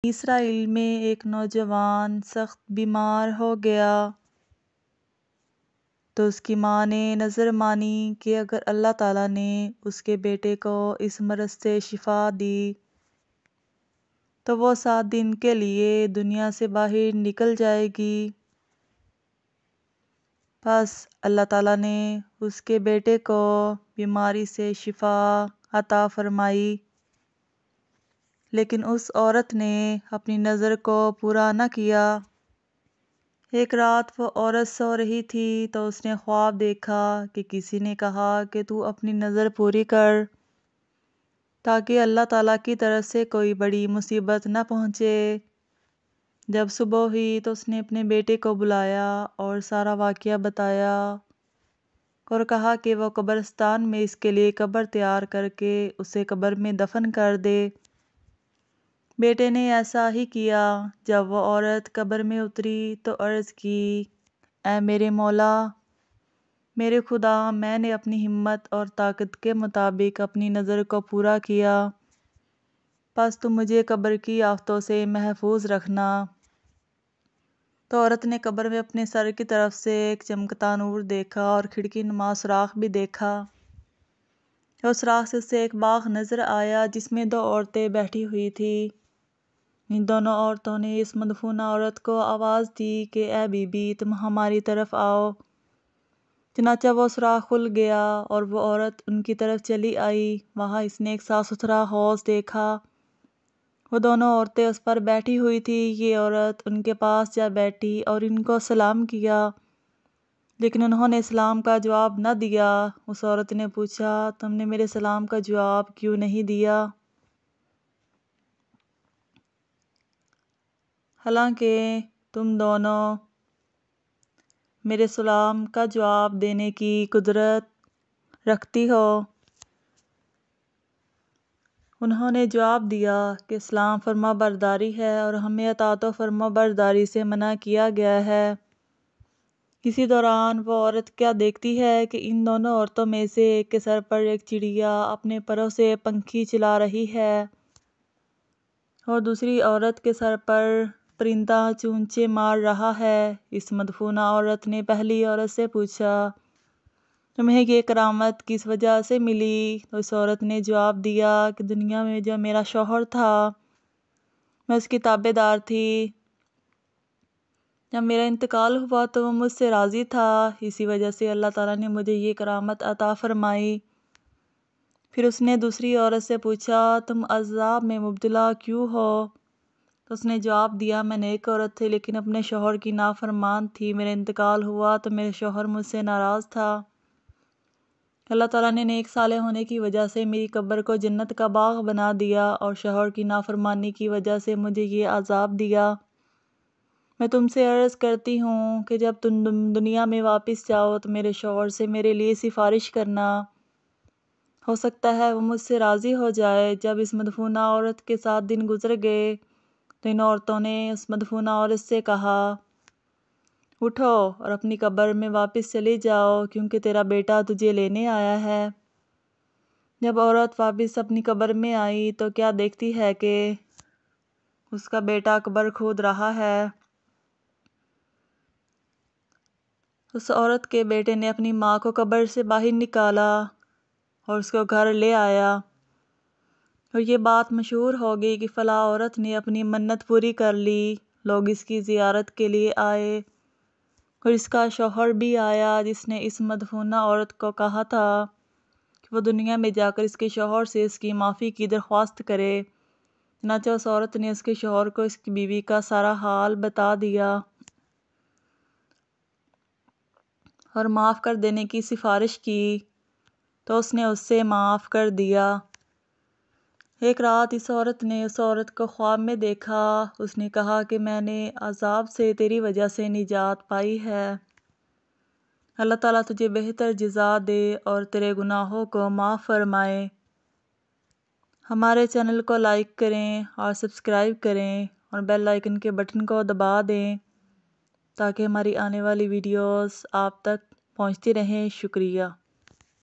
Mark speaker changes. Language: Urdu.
Speaker 1: اسرائیل میں ایک نوجوان سخت بیمار ہو گیا تو اس کی ماں نے نظر مانی کہ اگر اللہ تعالیٰ نے اس کے بیٹے کو اس مرض سے شفا دی تو وہ 7 دن کے لیے دنیا سے باہر نکل جائے گی۔ پس اللہ تعالیٰ نے اس کے بیٹے کو بیماری سے شفا عطا فرمائی، لیکن اس عورت نے اپنی نظر کو پورا نہ کیا۔ ایک رات وہ عورت سو رہی تھی تو اس نے خواب دیکھا کہ کسی نے کہا کہ تو اپنی نظر پوری کر تاکہ اللہ تعالیٰ کی طرف سے کوئی بڑی مصیبت نہ پہنچے۔ جب صبح ہوئی تو اس نے اپنے بیٹے کو بلایا اور سارا واقعہ بتایا اور کہا کہ وہ قبرستان میں اس کے لیے قبر تیار کر کے اسے قبر میں دفن کر دے۔ بیٹے نے ایسا ہی کیا۔ جب وہ عورت قبر میں اتری تو عرض کی، اے میرے مولا، میرے خدا، میں نے اپنی ہمت اور طاقت کے مطابق اپنی نظر کو پورا کیا، پس تو مجھے قبر کی آفتوں سے محفوظ رکھنا۔ تو عورت نے قبر میں اپنے سر کی طرف سے ایک چمکتا نور دیکھا اور کھڑکی نما سوراخ بھی دیکھا۔ اور سوراخ سے اسے ایک باغ نظر آیا جس میں 2 عورتیں بیٹھی ہوئی تھیں۔ ان دونوں عورتوں نے اس مدفونہ عورت کو آواز دی کہ اے بی بی، تم ہماری طرف آؤ۔ چنانچہ وہ سوراخ کھل گیا اور وہ عورت ان کی طرف چلی آئی۔ وہاں اس نے ایک صاف ستھرا حوض دیکھا۔ وہ دونوں عورتیں اس پر بیٹھی ہوئی تھی۔ یہ عورت ان کے پاس جا بیٹھی اور ان کو سلام کیا، لیکن انہوں نے سلام کا جواب نہ دیا۔ اس عورت نے پوچھا، تم نے میرے سلام کا جواب کیوں نہیں دیا؟ حالانکہ تم دونوں میرے سلام کا جواب دینے کی قدرت رکھتی ہو۔ انہوں نے جواب دیا کہ اسلام فرما برداری ہے اور ہمیں اطاعت و فرما برداری سے منع کیا گیا ہے۔ اسی دوران وہ عورت کیا دیکھتی ہے کہ ان دونوں عورتوں میں سے ایک کے سر پر ایک چڑیا اپنے پروں سے پنکھی چلا رہی ہے اور دوسری عورت کے سر پر پرندہ چونچے مار رہا ہے۔ اس مدفونہ عورت نے پہلی عورت سے پوچھا، تمہیں یہ کرامت کس وجہ سے ملی؟ تو اس عورت نے جواب دیا کہ دنیا میں جو میرا شوہر تھا، میں اس کی تابع دار تھی۔ جب میرا انتقال ہوا تو وہ مجھ سے راضی تھا، اسی وجہ سے اللہ تعالیٰ نے مجھے یہ کرامت عطا فرمائی۔ پھر اس نے دوسری عورت سے پوچھا، تم عذاب میں مبتلا کیوں ہو؟ تو اس نے جواب دیا، میں نیک عورت تھی لیکن اپنے شوہر کی نافرمان تھی۔ میرا انتقال ہوا تو میرے شوہر مجھ سے ناراض تھا۔ اللہ تعالیٰ نے نیک صالح ہونے کی وجہ سے میری قبر کو جنت کا باغ بنا دیا اور شوہر کی نافرمانی کی وجہ سے مجھے یہ عذاب دیا۔ میں تم سے عرض کرتی ہوں کہ جب تم دنیا میں واپس جاؤ تو میرے شوہر سے میرے لیے سفارش کرنا، ہو سکتا ہے وہ مجھ سے راضی ہو جائے۔ جب اس مدفونہ عورت کے 7 دن گزر گئے تو ان عورتوں نے اس مدفونہ عورت سے کہا، اٹھو اور اپنی قبر میں واپس چلی جاؤ کیونکہ تیرا بیٹا تجھے لینے آیا ہے۔ جب عورت واپس اپنی قبر میں آئی تو کیا دیکھتی ہے کہ اس کا بیٹا قبر کھود رہا ہے۔ اس عورت کے بیٹے نے اپنی ماں کو قبر سے باہر نکالا اور اس کو گھر لے آیا اور یہ بات مشہور ہو گئی کہ فلاں عورت نے اپنی منت پوری کر لی۔ لوگ اس کی زیارت کے لیے آئے اور اس کا شوہر بھی آیا جس نے اس مدفونہ عورت کو کہا تھا کہ وہ دنیا میں جا کر اس کے شوہر سے اس کی معافی کی درخواست کرے۔ چنانچہ اس عورت نے اس کے شوہر کو اس کی بیوی کا سارا حال بتا دیا اور معاف کر دینے کی سفارش کی تو اس نے اسے معاف کر دیا۔ ایک رات اس عورت نے اس عورت کو خواب میں دیکھا۔ اس نے کہا کہ میں نے عذاب سے تیری وجہ سے نجات پائی ہے۔ اللہ تعالیٰ تجھے بہتر جزا دے اور تیرے گناہوں کو معاف فرمائے۔ ہمارے چینل کو لائک کریں اور سبسکرائب کریں اور بیل آئیکن کے بٹن کو دبا دیں تاکہ ہماری آنے والی ویڈیوز آپ تک پہنچتی رہیں۔ شکریہ۔